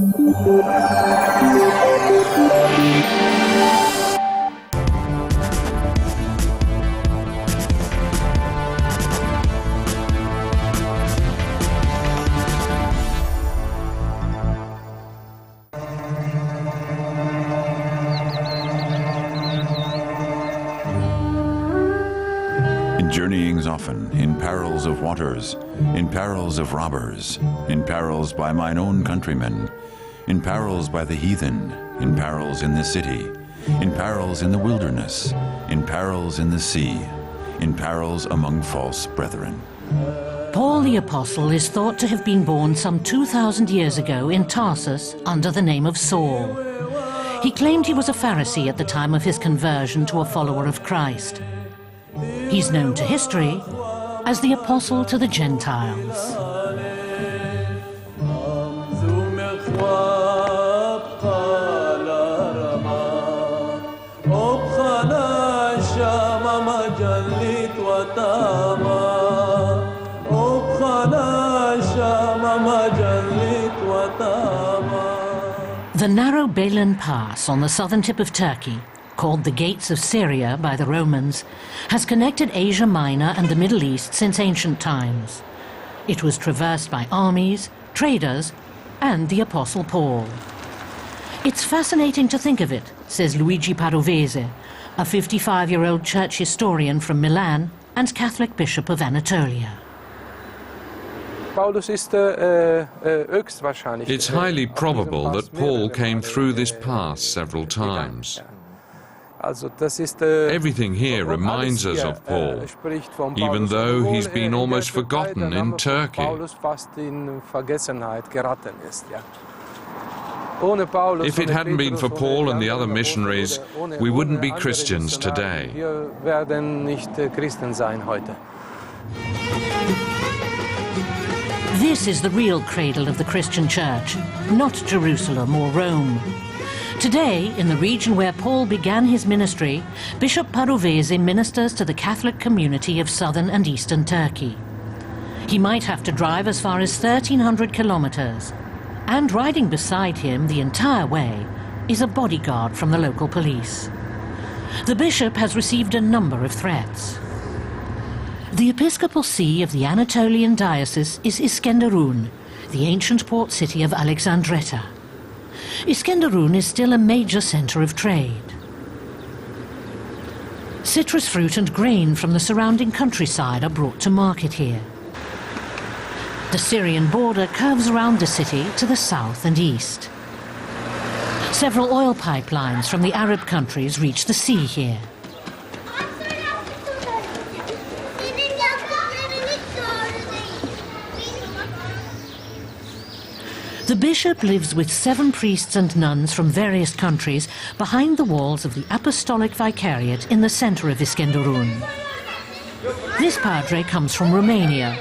In journeyings often, in perils of waters, in perils of robbers, in perils by mine own countrymen, in perils by the heathen, in perils in the city, in perils in the wilderness, in perils in the sea, in perils among false brethren. Paul the Apostle is thought to have been born some 2,000 years ago in Tarsus under the name of Saul. He claimed he was a Pharisee at the time of his conversion to a follower of Christ. He's known to history as the Apostle to the Gentiles. The narrow Belen Pass on the southern tip of Turkey, called the Gates of Syria by the Romans, has connected Asia Minor and the Middle East since ancient times. It was traversed by armies, traders, and the Apostle Paul. It's fascinating to think of it, says Luigi Padovese, a 55-year-old church historian from Milan and Catholic Bishop of Anatolia. It's highly probable that Paul came through this pass several times. Everything here reminds us of Paul, even though he's been almost forgotten in Turkey. If it hadn't been for Paul and the other missionaries, we wouldn't be Christians today. This is the real cradle of the Christian Church, not Jerusalem or Rome. Today, in the region where Paul began his ministry, Bishop Padovese ministers to the Catholic community of southern and eastern Turkey. He might have to drive as far as 1,300 kilometers, and riding beside him the entire way is a bodyguard from the local police. The bishop has received a number of threats. The episcopal see of the Anatolian diocese is Iskenderun, the ancient port city of Alexandretta. Iskenderun is still a major center of trade. Citrus fruit and grain from the surrounding countryside are brought to market here. The Syrian border curves around the city to the south and east. Several oil pipelines from the Arab countries reach the sea here. The bishop lives with 7 priests and nuns from various countries behind the walls of the Apostolic Vicariate in the center of Iskenderun. This padre comes from Romania.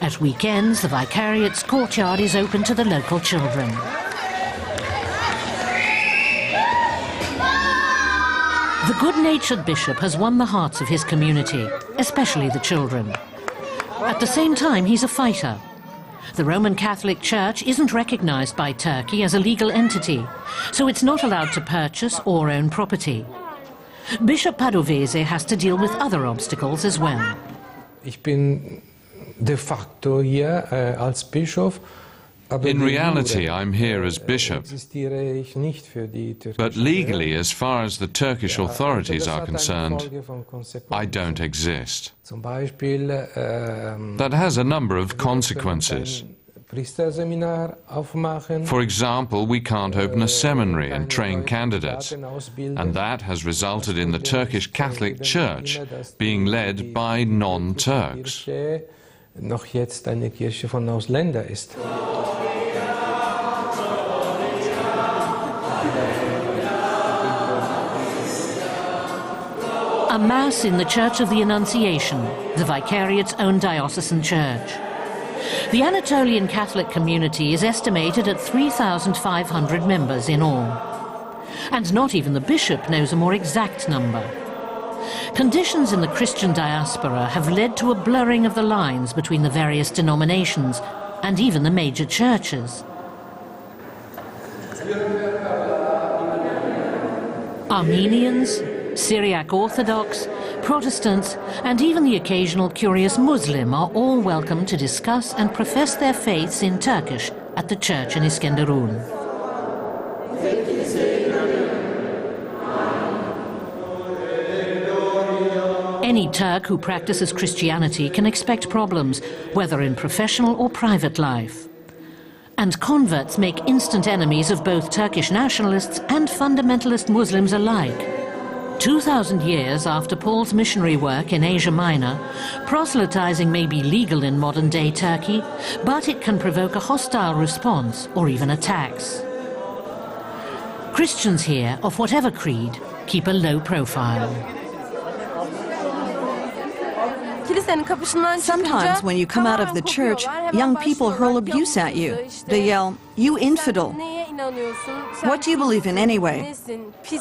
At weekends, the Vicariate's courtyard is open to the local children. The good-natured bishop has won the hearts of his community, especially the children. At the same time, he's a fighter. The Roman Catholic Church isn't recognized by Turkey as a legal entity, so it's not allowed to purchase or own property. Bishop Padovese has to deal with other obstacles as well. Ich bin de facto hier als Bischof. In reality, I'm here as bishop, but legally, as far as the Turkish authorities are concerned, I don't exist. That has a number of consequences. For example, we can't open a seminary and train candidates, and that has resulted in the Turkish Catholic Church being led by non-Turks. Noch jetzt eine Kirche von Ausländern ist. A Mass in the Church of the Annunciation, the Vicariate's own diocesan church. The Anatolian Catholic community is estimated at 3,500 members in all. And not even the bishop knows a more exact number. Conditions in the Christian diaspora have led to a blurring of the lines between the various denominations and even the major churches. Armenians, Syriac Orthodox, Protestants, and even the occasional curious Muslim are all welcome to discuss and profess their faiths in Turkish at the church in Iskenderun. Any Turk who practices Christianity can expect problems, whether in professional or private life. And converts make instant enemies of both Turkish nationalists and fundamentalist Muslims alike. 2,000 years after Paul's missionary work in Asia Minor, proselytizing may be legal in modern-day Turkey, but it can provoke a hostile response or even attacks. Christians here, of whatever creed, keep a low profile. Sometimes when you come out of the church, young people hurl abuse at you. They yell, "You infidel. What do you believe in anyway?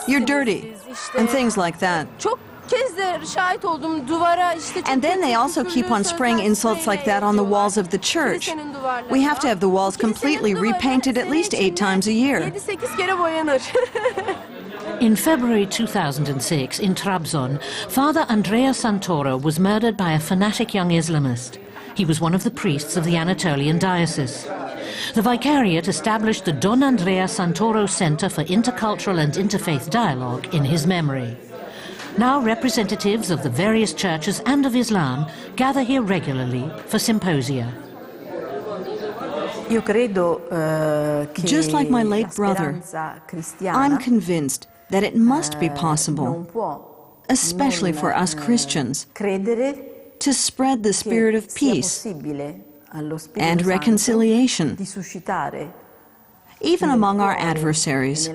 You're dirty," and things like that. And then they also keep on spraying insults like that on the walls of the church. We have to have the walls completely repainted at least 8 times a year. In February 2006, in Trabzon, Father Andrea Santoro was murdered by a fanatic young Islamist. He was one of the priests of the Anatolian diocese. The Vicariate established the Don Andrea Santoro Center for Intercultural and Interfaith Dialogue in his memory. Now representatives of the various churches and of Islam gather here regularly for symposia. Just like my late brother, I'm convinced that it must be possible, especially for us Christians, to spread the spirit of peace and reconciliation, even among our adversaries.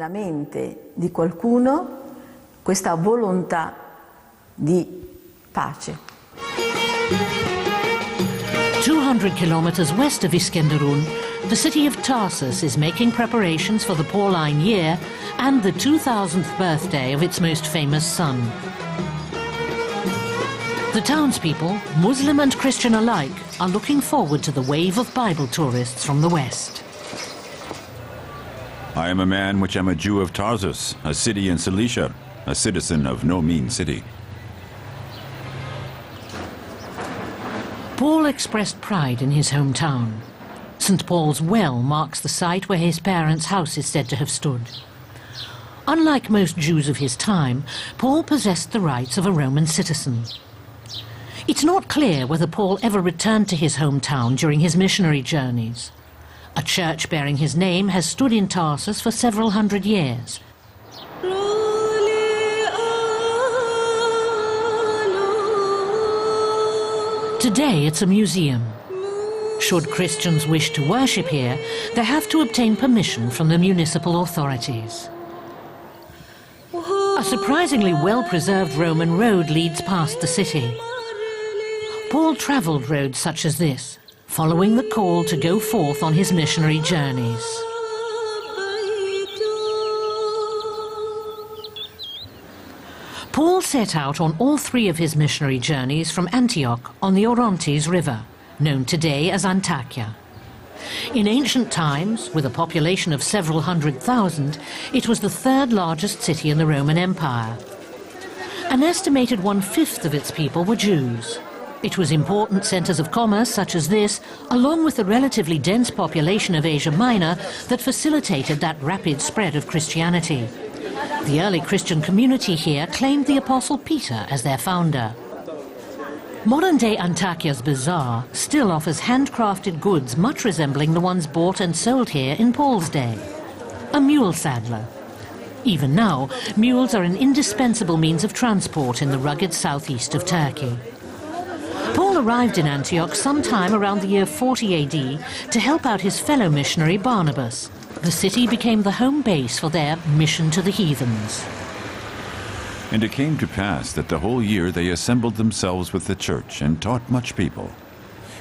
200 kilometers west of Iskenderun, the city of Tarsus is making preparations for the Pauline year and the 2000th birthday of its most famous son. The townspeople, Muslim and Christian alike, are looking forward to the wave of Bible tourists from the west. I am a man which am a Jew of Tarsus, a city in Cilicia, a citizen of no mean city. Paul expressed pride in his hometown. St. Paul's Well marks the site where his parents' house is said to have stood. Unlike most Jews of his time, Paul possessed the rights of a Roman citizen. It's not clear whether Paul ever returned to his hometown during his missionary journeys. A church bearing his name has stood in Tarsus for several hundred years. Today it's a museum. Should Christians wish to worship here, they have to obtain permission from the municipal authorities. A surprisingly well-preserved Roman road leads past the city. Paul travelled roads such as this, following the call to go forth on his missionary journeys. Paul set out on all 3 of his missionary journeys from Antioch on the Orontes River, known today as Antakya. In ancient times, with a population of several 100,000, it was the 3rd largest city in the Roman Empire. An estimated 1/5 of its people were Jews. It was important centres of commerce such as this, along with the relatively dense population of Asia Minor, that facilitated that rapid spread of Christianity. The early Christian community here claimed the Apostle Peter as their founder. Modern-day Antakya's bazaar still offers handcrafted goods much resembling the ones bought and sold here in Paul's day. A mule saddler. Even now, mules are an indispensable means of transport in the rugged southeast of Turkey. Paul arrived in Antioch sometime around the year 40 AD to help out his fellow missionary Barnabas. The city became the home base for their mission to the heathens. And it came to pass that the whole year they assembled themselves with the church and taught much people.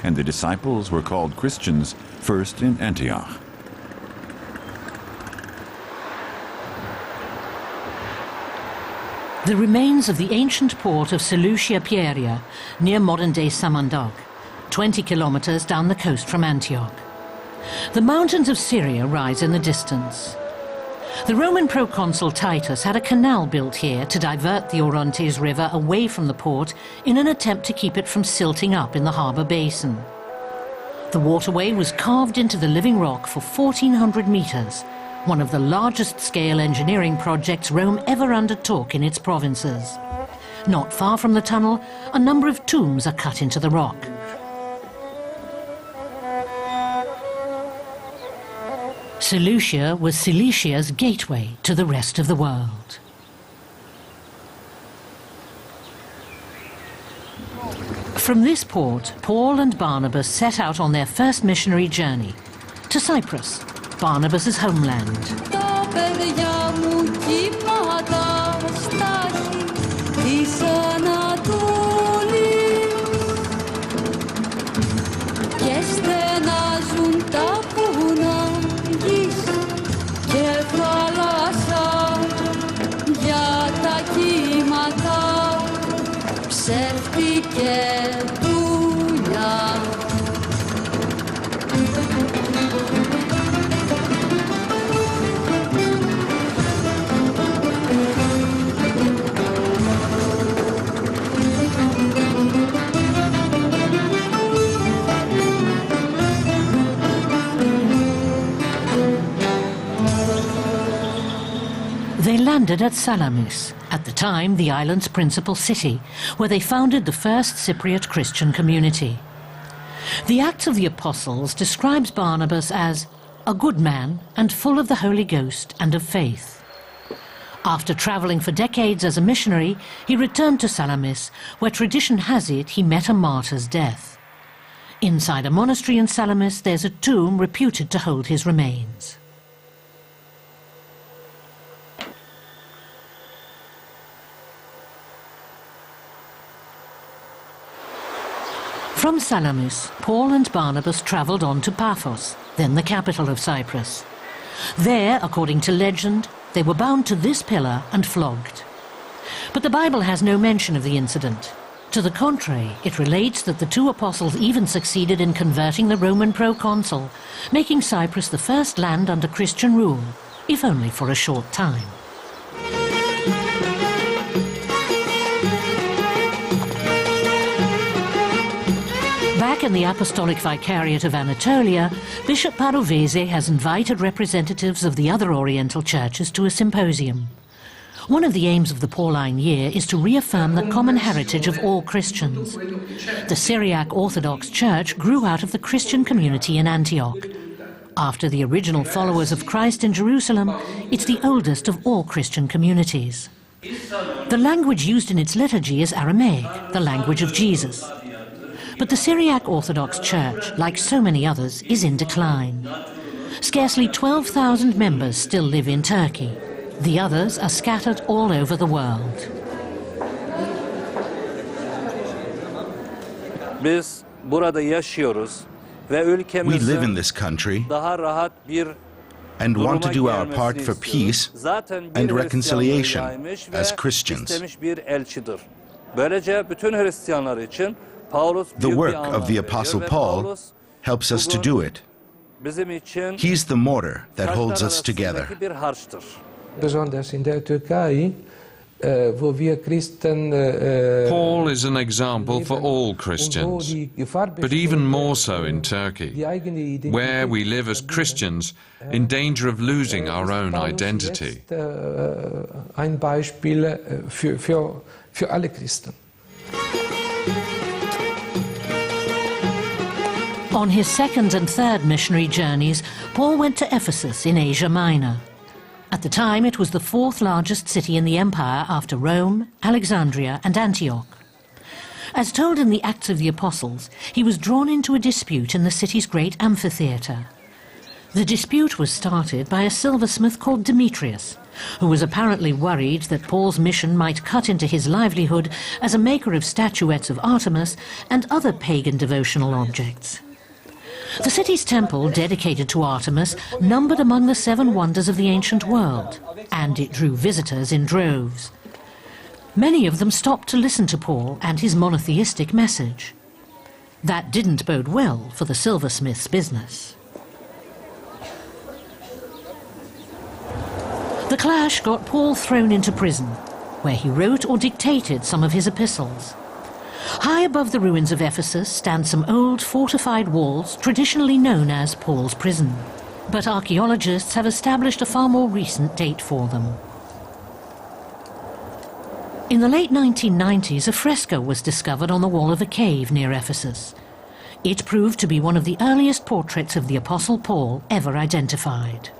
And the disciples were called Christians first in Antioch. The remains of the ancient port of Seleucia Pieria, near modern-day Samandağ, 20 kilometers down the coast from Antioch. The mountains of Syria rise in the distance. The Roman proconsul Titus had a canal built here to divert the Orontes River away from the port in an attempt to keep it from silting up in the harbour basin. The waterway was carved into the living rock for 1,400 metres, one of the largest scale engineering projects Rome ever undertook in its provinces. Not far from the tunnel, a number of tombs are cut into the rock. Seleucia was Cilicia's gateway to the rest of the world. From this port, Paul and Barnabas set out on their first missionary journey to Cyprus, Barnabas's homeland. They landed at Salamis, at the time the island's principal city, where they founded the first Cypriot Christian community. The Acts of the Apostles describes Barnabas as a good man and full of the Holy Ghost and of faith. After travelling for decades as a missionary, he returned to Salamis, where tradition has it he met a martyr's death. Inside a monastery in Salamis, there's a tomb reputed to hold his remains. From Salamis, Paul and Barnabas travelled on to Paphos, then the capital of Cyprus. There, according to legend, they were bound to this pillar and flogged. But the Bible has no mention of the incident. To the contrary, it relates that the two apostles even succeeded in converting the Roman proconsul, making Cyprus the first land under Christian rule, if only for a short time. Back in the Apostolic Vicariate of Anatolia, Bishop Parovese has invited representatives of the other Oriental churches to a symposium. One of the aims of the Pauline year is to reaffirm the common heritage of all Christians. The Syriac Orthodox Church grew out of the Christian community in Antioch. After the original followers of Christ in Jerusalem, it's the oldest of all Christian communities. The language used in its liturgy is Aramaic, the language of Jesus. But the Syriac Orthodox Church, like so many others, is in decline. Scarcely 12,000 members still live in Turkey. The others are scattered all over the world. We live in this country and want to do our part for peace and reconciliation as Christians. The work of the Apostle Paul helps us to do it. He's the mortar that holds us together. Paul is an example for all Christians, but even more so in Turkey, where we live as Christians in danger of losing our own identity. Ein Beispiel für alle Christen. On his second and third missionary journeys, Paul went to Ephesus in Asia Minor. At the time, it was the fourth largest city in the empire after Rome, Alexandria and Antioch. As told in the Acts of the Apostles, he was drawn into a dispute in the city's great amphitheatre. The dispute was started by a silversmith called Demetrius, who was apparently worried that Paul's mission might cut into his livelihood as a maker of statuettes of Artemis and other pagan devotional objects. The city's temple, dedicated to Artemis, numbered among the 7 wonders of the ancient world, and it drew visitors in droves. Many of them stopped to listen to Paul and his monotheistic message. That didn't bode well for the silversmith's business. The clash got Paul thrown into prison, where he wrote or dictated some of his epistles. High above the ruins of Ephesus stand some old fortified walls traditionally known as Paul's prison. But archaeologists have established a far more recent date for them. In the late 1990s, a fresco was discovered on the wall of a cave near Ephesus. It proved to be one of the earliest portraits of the Apostle Paul ever identified.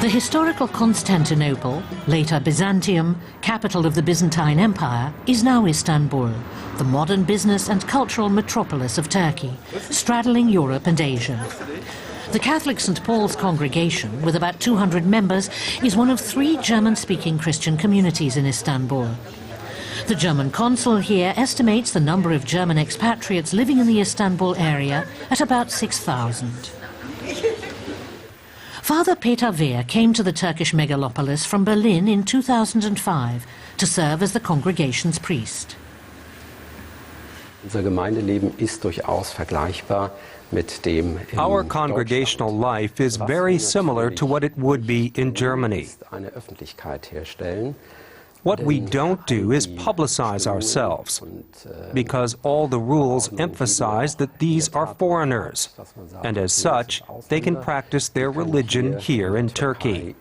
The historical Constantinople, later Byzantium, capital of the Byzantine Empire, is now Istanbul, the modern business and cultural metropolis of Turkey, straddling Europe and Asia. The Catholic St. Paul's congregation, with about 200 members, is one of 3 German-speaking Christian communities in Istanbul. The German consul here estimates the number of German expatriates living in the Istanbul area at about 6,000. Father Peter Wehr came to the Turkish megalopolis from Berlin in 2005 to serve as the congregation's priest. Our congregational life is very similar to what it would be in Germany. What we don't do is publicize ourselves, because all the rules emphasize that these are foreigners, and as such, they can practice their religion here in Turkey.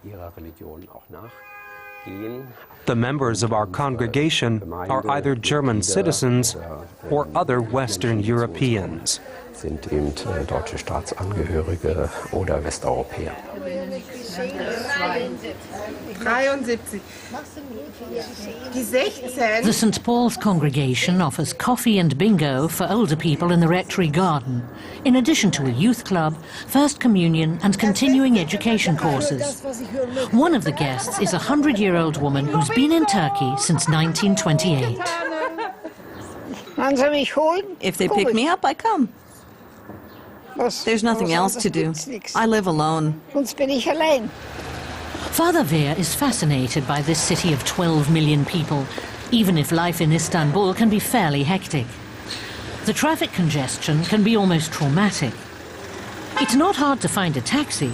The members of our congregation are either German citizens or other Western Europeans. The St. Paul's congregation offers coffee and bingo for older people in the rectory garden, in addition to a youth club, First Communion and continuing education courses. One of the guests is a 100-year-old woman who's been in Turkey since 1928. If they pick me up, I come. There's nothing else to do. I live alone. Father Wehr is fascinated by this city of 12 million people, even if life in Istanbul can be fairly hectic. The traffic congestion can be almost traumatic. It's not hard to find a taxi,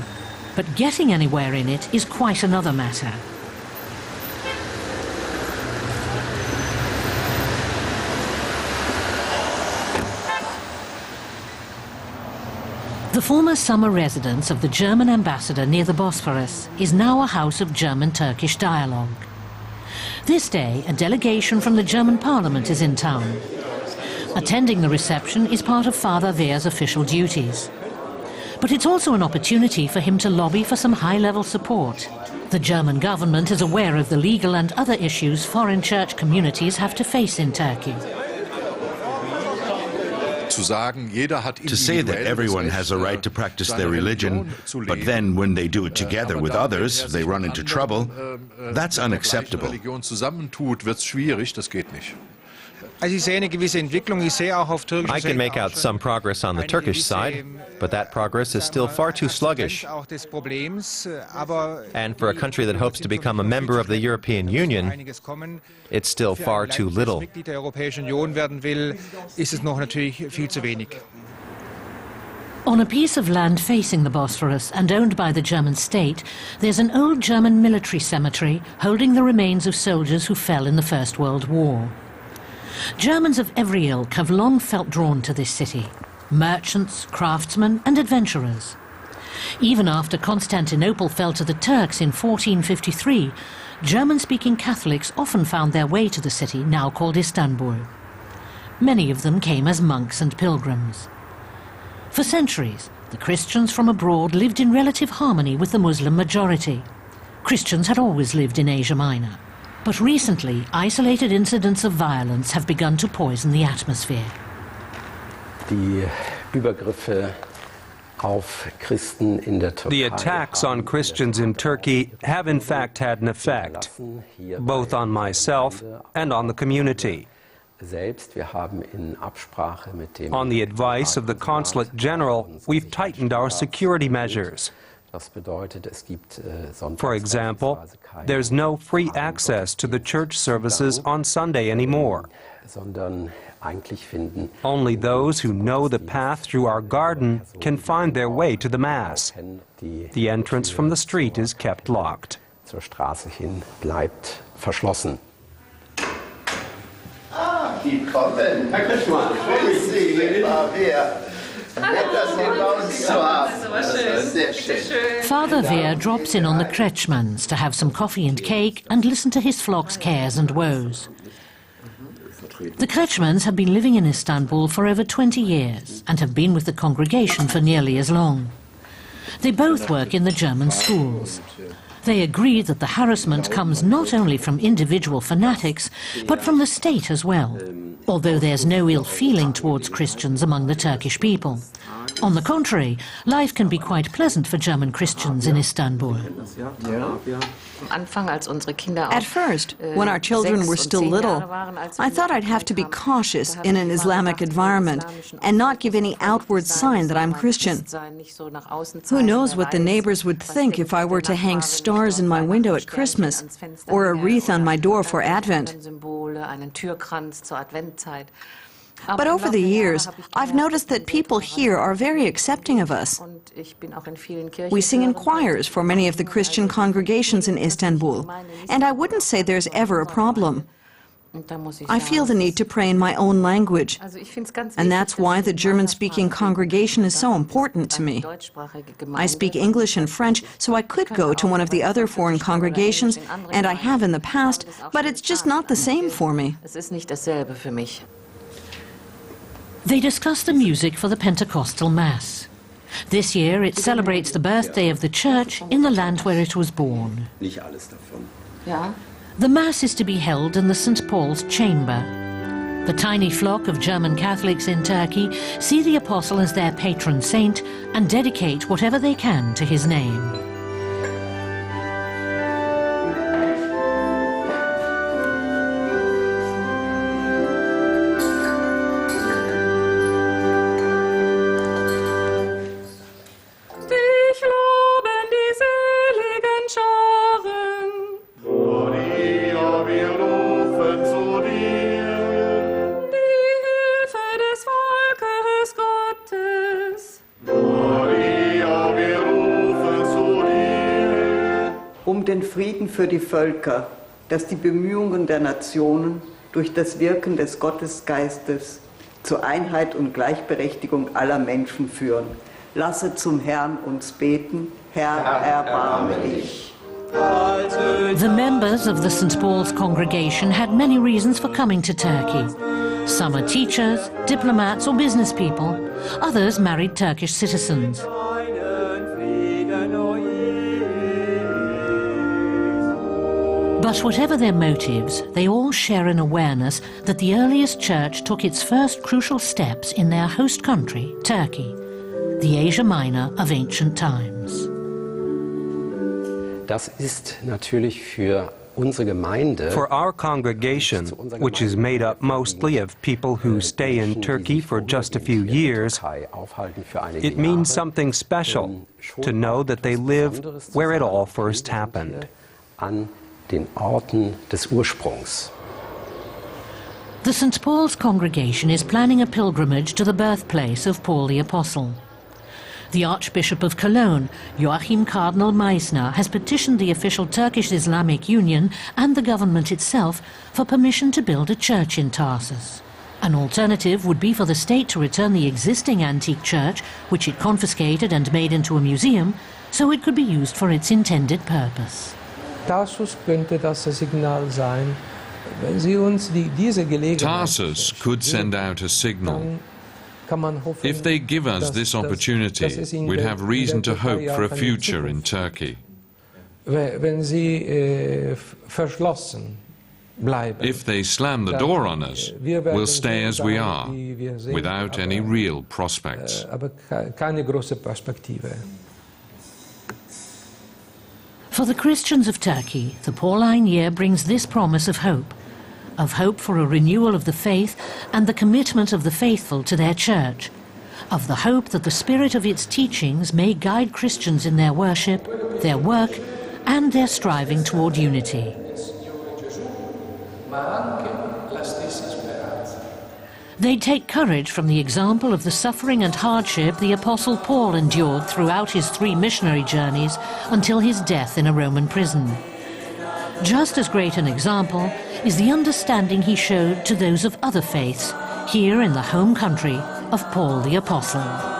but getting anywhere in it is quite another matter. The former summer residence of the German ambassador near the Bosphorus is now a house of German-Turkish dialogue. This day, a delegation from the German parliament is in town. Attending the reception is part of Father Wehr's official duties. But it's also an opportunity for him to lobby for some high-level support. The German government is aware of the legal and other issues foreign church communities have to face in Turkey. To say that everyone has a right to practice their religion, but then when they do it together with others, they run into trouble, that's unacceptable. I can make out some progress on the Turkish side, but that progress is still far too sluggish. And for a country that hopes to become a member of the European Union, it's still far too little. On a piece of land facing the Bosphorus and owned by the German state, there's an old German military cemetery holding the remains of soldiers who fell in the First World War. Germans of every ilk have long felt drawn to this city: merchants, craftsmen and adventurers. Even after Constantinople fell to the Turks in 1453, German-speaking Catholics often found their way to the city now called Istanbul. Many of them came as monks and pilgrims. For centuries, the Christians from abroad lived in relative harmony with the Muslim majority. Christians had always lived in Asia Minor. But recently, isolated incidents of violence have begun to poison the atmosphere. The attacks on Christians in Turkey have in fact had an effect, both on myself and on the community. On the advice of the Consulate General, we've tightened our security measures. For example, there's no free access to the church services on Sunday anymore. Only those who know the path through our garden can find their way to the Mass. The entrance from the street is kept locked. Father Wehr drops in on the Kretschmanns to have some coffee and cake and listen to his flock's cares and woes. The Kretschmanns have been living in Istanbul for over 20 years and have been with the congregation for nearly as long. They both work in the German schools. They agree that the harassment comes not only from individual fanatics, but from the state as well, although there's no ill feeling towards Christians among the Turkish people. On the contrary, life can be quite pleasant for German Christians in Istanbul. At first, when our children were still little, I thought I'd have to be cautious in an Islamic environment and not give any outward sign that I'm Christian. Who knows what the neighbors would think if I were to hang stars in my window at Christmas or a wreath on my door for Advent. But over the years, I've noticed that people here are very accepting of us. We sing in choirs for many of the Christian congregations in Istanbul, and I wouldn't say there's ever a problem. I feel the need to pray in my own language, and that's why the German-speaking congregation is so important to me. I speak English and French, so I could go to one of the other foreign congregations, and I have in the past, but it's just not the same for me. They discuss the music for the Pentecostal Mass. This year it celebrates the birthday of the Church in the land where it was born. The Mass is to be held in the St. Paul's Chamber. The tiny flock of German Catholics in Turkey see the Apostle as their patron saint and dedicate whatever they can to his name. Den Frieden für die Völker, dass die Bemühungen der Nationen durch das Wirken des Gottesgeistes zur Einheit und Gleichberechtigung aller Menschen führen. Lasse zum Herrn uns beten, Herr, erbarme dich. The members of the St. Paul's congregation had many reasons for coming to Turkey. Some are teachers, diplomats or business people. Others married Turkish citizens. But whatever their motives, they all share an awareness that the earliest church took its first crucial steps in their host country, Turkey, the Asia Minor of ancient times. Das ist natürlich für unsere Gemeinde, for our congregation, which is made up mostly of people who stay in Turkey for just a few years, it means something special to know that they lived where it all first happened. Den Orten des Ursprungs. The St. Paul's congregation is planning a pilgrimage to the birthplace of Paul the Apostle. The Archbishop of Cologne, Joachim Cardinal Meissner, has petitioned the official Turkish Islamic Union and the government itself for permission to build a church in Tarsus. An alternative would be for the state to return the existing antique church, which it confiscated and made into a museum, so it could be used for its intended purpose. Tarsus könnte das Signal sein, wenn Sie uns diese Gelegenheit. Tarsus could send out a signal. If they give us this opportunity, we'd have reason to hope for a future in Turkey. Wenn Sie verschlossen bleiben. If they slam the door on us, we'll stay as we are, without any real prospects. Aber keine große Perspektive. For the Christians of Turkey, the Pauline year brings this promise of hope for a renewal of the faith and the commitment of the faithful to their church, of the hope that the spirit of its teachings may guide Christians in their worship, their work, and their striving toward unity. They take courage from the example of the suffering and hardship the Apostle Paul endured throughout his 3 missionary journeys until his death in a Roman prison. Just as great an example is the understanding he showed to those of other faiths here in the home country of Paul the Apostle.